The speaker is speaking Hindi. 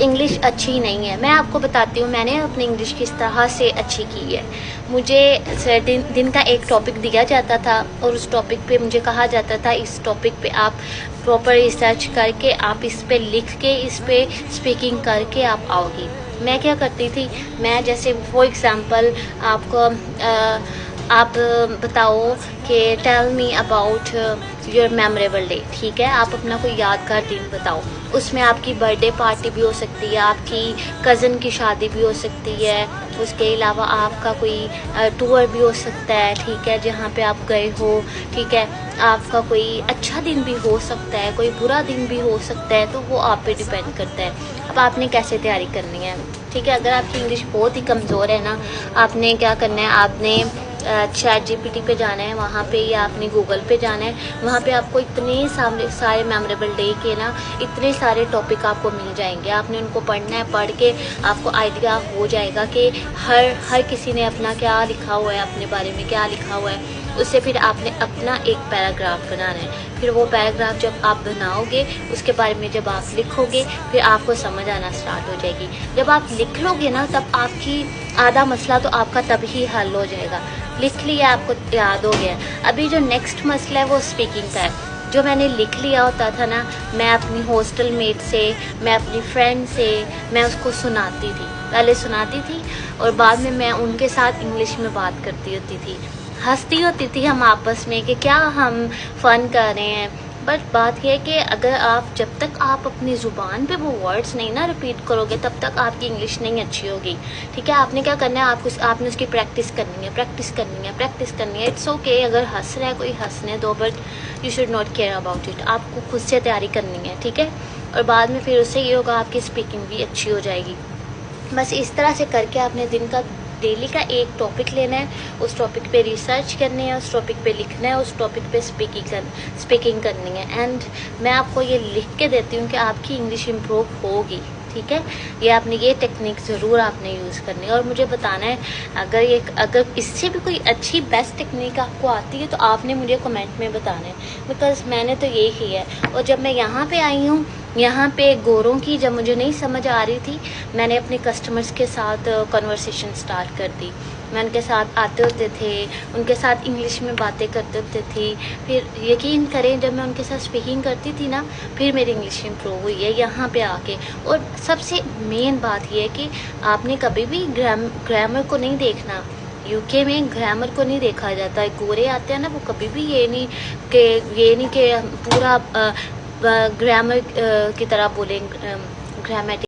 इंग्लिश अच्छी नहीं है। मैं आपको बताती हूँ मैंने अपनी इंग्लिश किस तरह से अच्छी की है। मुझे दिन का एक टॉपिक दिया जाता था और उस टॉपिक पे मुझे कहा जाता था इस टॉपिक पे आप प्रॉपर रिसर्च करके आप इस पे लिख के इस पे स्पीकिंग करके आप आओगी। मैं क्या करती थी, मैं जैसे फॉर एग्ज़ाम्पल आपको आप बताओ कि tell me about your memorable day, ठीक है, आप अपना कोई यादगार दिन बताओ। उसमें आपकी बर्थडे पार्टी भी हो सकती है, आपकी कज़न की शादी भी हो सकती है, उसके अलावा आपका कोई टूर भी हो सकता है, ठीक है, जहाँ पे आप गए हो, ठीक है, आपका कोई अच्छा दिन भी हो सकता है, कोई बुरा दिन भी हो सकता है, तो वो आप पे डिपेंड करता है। अब आपने कैसे तैयारी करनी है, ठीक है। अगर आपकी इंग्लिश बहुत ही कमज़ोर है ना, आपने क्या करना है, आपने ChatGPT पे जाना है, वहाँ पे या आपने गूगल पे जाना है, वहाँ पे आपको इतने सारे मेमोरेबल डे के ना इतने सारे टॉपिक आपको मिल जाएंगे। आपने उनको पढ़ना है, पढ़ के आपको आइडिया हो जाएगा कि हर किसी ने अपना क्या लिखा हुआ है, अपने बारे में क्या लिखा हुआ है। उससे फिर आपने अपना एक पैराग्राफ बनाना है। फिर वो पैराग्राफ जब आप बनाओगे उसके बारे में जब आप लिखोगे फिर आपको समझ आना स्टार्ट हो जाएगी। जब आप लिख लोगे ना तब आपकी आधा मसला तो आपका तभी हल हो जाएगा। लिख लिया, आपको याद हो गया। अभी जो नेक्स्ट मसला है वो स्पीकिंग का है। जो मैंने लिख लिया होता था ना, मैं अपनी हॉस्टल मेट से, मैं अपनी फ्रेंड से, मैं उसको सुनाती थी, पहले सुनाती थी और बाद में मैं उनके साथ इंग्लिश में बात करती होती थी, हंसती होती थी हम आपस में कि क्या हम फ़न कर रहे हैं। बट बात यह है कि अगर आप जब तक आप अपनी ज़ुबान पे वो वर्ड्स नहीं ना रिपीट करोगे तब तक आपकी इंग्लिश नहीं अच्छी होगी, ठीक है। आपने क्या करना है, आपने उसकी प्रैक्टिस करनी है, प्रैक्टिस करनी है, प्रैक्टिस करनी है। इट्स ओके अगर हंस रहा है कोई, हंसने दो, but you should not care about it. आपको खुद से तैयारी करनी है, ठीक है। और बाद में फिर उससे ये होगा आपकी स्पीकिंग भी अच्छी हो जाएगी। बस इस तरह से करके आपने दिन का डेली का एक टॉपिक लेना है, उस टॉपिक पे रिसर्च करनी है, उस टॉपिक पे लिखना है, उस टॉपिक पे स्पीकिंग करनी है। एंड मैं आपको ये लिख के देती हूँ कि आपकी इंग्लिश इम्प्रूव होगी, ठीक है। ये आपने ये टेक्निक ज़रूर आपने यूज़ करनी है और मुझे बताना है अगर इससे भी कोई अच्छी बेस्ट टेक्निक आपको आती है तो आपने मुझे कमेंट में बताना है, बिकॉज़ मैंने तो ये ही है। और जब मैं यहाँ पे आई हूँ, यहाँ पे गोरों की जब मुझे नहीं समझ आ रही थी, मैंने अपने कस्टमर्स के साथ कन्वर्सेशन स्टार्ट कर दी। मैं उनके साथ आते होते थे, उनके साथ इंग्लिश में बातें करते होते थी। फिर यकीन करें जब मैं उनके साथ स्पीकिंग करती थी ना, फिर मेरी इंग्लिश इम्प्रूव हुई है यहाँ पे आके। और सबसे मेन बात यह है कि आपने कभी भी ग्रामर को नहीं देखना। यूके में ग्रामर को नहीं देखा जाता है। गोरे आते हैं ना, वो कभी भी ये नहीं कि पूरा ग्रामर की तरह बोलें, ग्रामेटिक